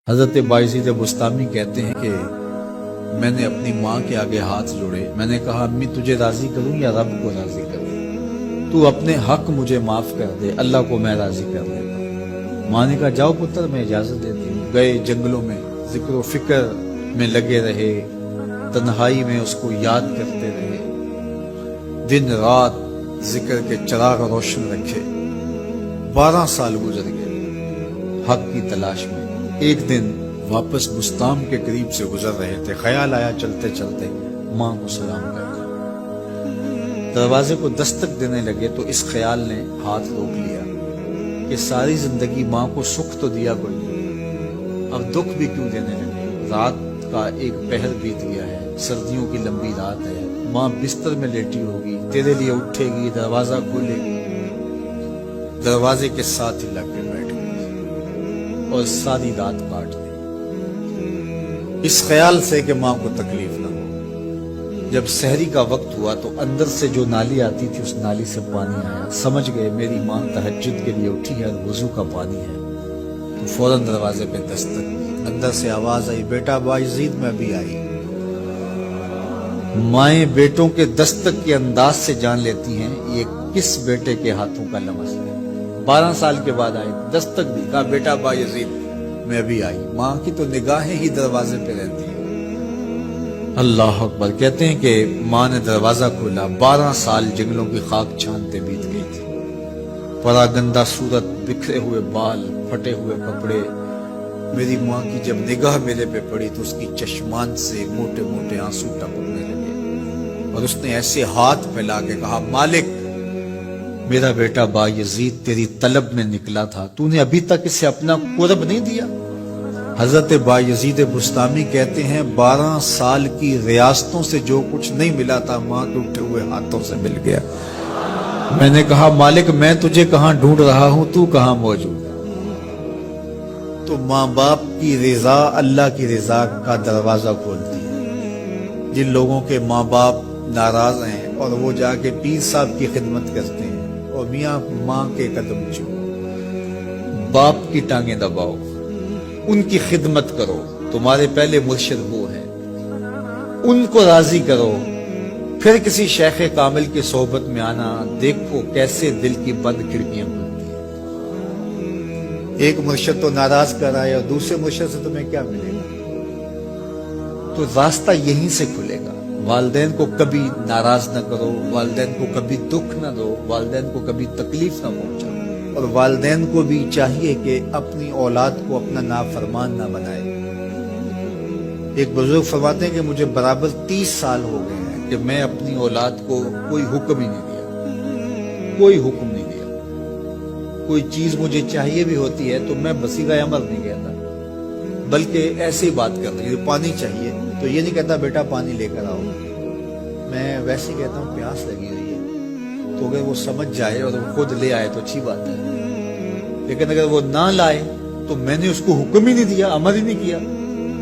حضرت بایزید بستامی کہتے ہیں کہ میں نے اپنی ماں کے آگے ہاتھ جوڑے، میں نے کہا امی تجھے راضی کروں یا رب کو راضی کروں؟ تو اپنے حق مجھے معاف کر دے، اللہ کو میں راضی کر دیتا ہوں۔ ماں نے کہا جاؤ پتر میں اجازت دیتی ہوں۔ گئے جنگلوں میں ذکر و فکر میں لگے رہے، تنہائی میں اس کو یاد کرتے رہے، دن رات ذکر کے چراغ روشن رکھے۔ 12 سال گزر گئے حق کی تلاش میں۔ ایک دن واپس بستام کے قریب سے گزر رہے تھے، خیال آیا چلتے چلتے ماں کو سلام کریں۔ دروازے کو دستک دینے لگے تو اس خیال نے ہاتھ روک لیا کہ ساری زندگی ماں کو سکھ تو دیا کوئی نہیں، اب دکھ بھی کیوں دینے لگے؟ رات کا ایک پہر بیت گیا ہے، سردیوں کی لمبی رات ہے، ماں بستر میں لیٹی ہوگی، تیرے لیے اٹھے گی، دروازہ کھولے گی، دروازے کے ساتھ ہی لگ کے بیٹھ گئی اور ساری رات کاٹ دی، اس خیال سے کہ ماں کو تکلیف نہ ہو۔ جب سحری کا وقت ہوا تو اندر سے جو نالی آتی تھی اس نالی سے پانی آیا، سمجھ گئے میری ماں تہجد کے لیے اٹھی ہے اور وضو کا پانی ہے، تو فوراً دروازے پہ دستک دی۔ اندر سے آواز آئی بیٹا بایزید میں بھی آئی۔ مائیں بیٹوں کے دستک کے انداز سے جان لیتی ہیں یہ کس بیٹے کے ہاتھوں کا لمس ہے۔ 12 سال کے بعد آئی، دستک دی، کہا بیٹا بایزید میں بھی آئی۔ ماں کی تو نگاہیں ہی دروازے پہ رہتی ہیں۔ اللہ اکبر۔ کہتے ہیں کہ ماں نے دروازہ کھولا، 12 سال جنگلوں کی خاک چھانتے بیت گئی تھی، پراگندہ صورت، بکھرے ہوئے بال، پھٹے ہوئے کپڑے۔ میری ماں کی جب نگاہ میرے پہ پڑی تو اس کی چشمان سے موٹے موٹے آنسو ٹپکنے لگے اور اس نے ایسے ہاتھ پھیلا کے کہا مالک میرا بیٹا بایزید تیری طلب میں نکلا تھا، تو نے ابھی تک اسے اپنا قرب نہیں دیا۔ حضرت بایزید بستامی کہتے ہیں 12 سال کی ریاستوں سے جو کچھ نہیں ملا تھا ماں کے اٹھے ہوئے ہاتھوں سے مل گیا۔ میں نے کہا مالک میں تجھے کہاں ڈھونڈ رہا ہوں، تو کہاں موجود ہے؟ تو ماں باپ کی رضا اللہ کی رضا کا دروازہ کھولتی ہے۔ جن لوگوں کے ماں باپ ناراض ہیں اور وہ جا کے پیر صاحب کی خدمت کرتے ہیں اور میاں ماں کے قدم چومو، باپ کی ٹانگیں دباؤ، ان کی خدمت کرو، تمہارے پہلے مرشد وہ ہیں، ان کو راضی کرو، پھر کسی شیخ کامل کی صحبت میں آنا، دیکھو کیسے دل کی بند کھڑکیاں کھلتی ہیں۔ ایک مرشد تو ناراض کر آئے اور دوسرے مرشد سے تمہیں کیا ملے گا؟ تو راستہ یہیں سے کھلے گا۔ والدین کو کبھی ناراض نہ کرو، والدین کو کبھی دکھ نہ دو، والدین کو کبھی تکلیف نہ پہنچاؤ، اور والدین کو بھی چاہیے کہ اپنی اولاد کو اپنا نافرمان نہ بنائے۔ ایک بزرگ فرماتے ہیں کہ مجھے برابر 30 سال ہو گئے ہیں کہ میں اپنی اولاد کو کوئی حکم ہی نہیں دیا، کوئی حکم نہیں دیا۔ کوئی چیز مجھے چاہیے بھی ہوتی ہے تو میں بصیغہ عمل نہیں کہتا، بلکہ ایسی بات کرتا ہوں، پانی چاہیے تو یہ نہیں کہتا بیٹا پانی لے کر آؤ، میں ویسے کہتا ہوں پیاس لگی ہوئی ہے، تو اگر وہ سمجھ جائے اور وہ خود لے آئے تو اچھی بات ہے، لیکن اگر وہ نہ لائے تو میں نے اس کو حکم ہی نہیں دیا، امر ہی نہیں کیا،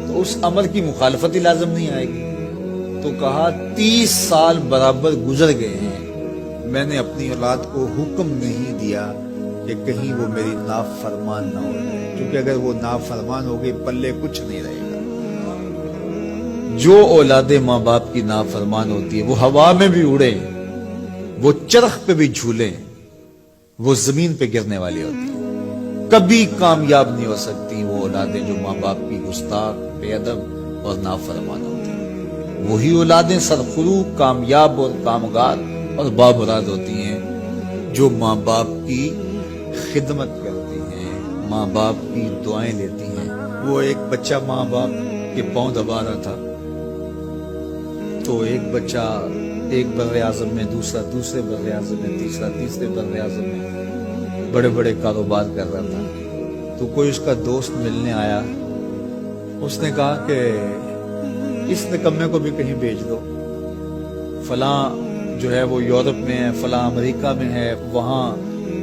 تو اس امر کی مخالفت ہی لازم نہیں آئے گی۔ تو کہا 30 سال برابر گزر گئے ہیں، میں نے اپنی اولاد کو حکم نہیں دیا کہ کہیں وہ میری نافرمان نہ ہو جائے، کیونکہ اگر وہ نافرمان ہو گئی پلے کچھ نہیں رہے گا۔ جو اولاد ماں باپ کی نافرمان ہوتی ہے وہ ہوا میں بھی اڑے، وہ چرخ پہ بھی جھولے، وہ زمین پہ گرنے والی ہوتی ہے، کبھی کامیاب نہیں ہو سکتی وہ اولادیں جو ماں باپ کی گستاخ، بے ادب اور نافرمان ہوتی ہیں۔ وہی اولادیں سرخروغ، کامیاب اور کامگار اور بامراد ہوتی ہیں جو ماں باپ کی خدمت کرتی ہیں، ماں باپ کی دعائیں لیتی ہیں۔ وہ ایک بچہ ماں باپ کے پاؤں دبا رہا تھا تو ایک بچہ ایک بر اعظم میں، دوسرا دوسرے بر اعظم میں، تیسرا تیسرے بر اعظم میں بڑے بڑے کاروبار کر رہا تھا۔ تو کوئی اس کا دوست ملنے آیا، اس نے کہا کہ اس نکمے کو بھی کہیں بھیج دو، فلاں جو ہے وہ یورپ میں ہے، فلاں امریکہ میں ہے، وہاں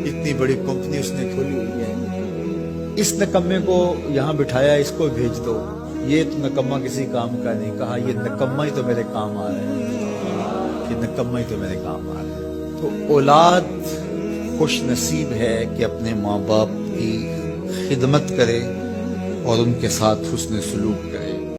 اتنی بڑی کمپنی اس نے کھولی ہوئی ہے، اس نکمے کو یہاں بٹھایا، اس کو بھیج دو، یہ تو نکمہ کسی کام کا نہیں۔ کہا یہ نکمہ ہی تو میرے کام آ رہا ہے، یہ نکمہ ہی تو میرے کام آ رہا ہے۔ تو اولاد خوش نصیب ہے کہ اپنے ماں باپ کی خدمت کرے، اور ان کے ساتھ حسن سلوک کرے۔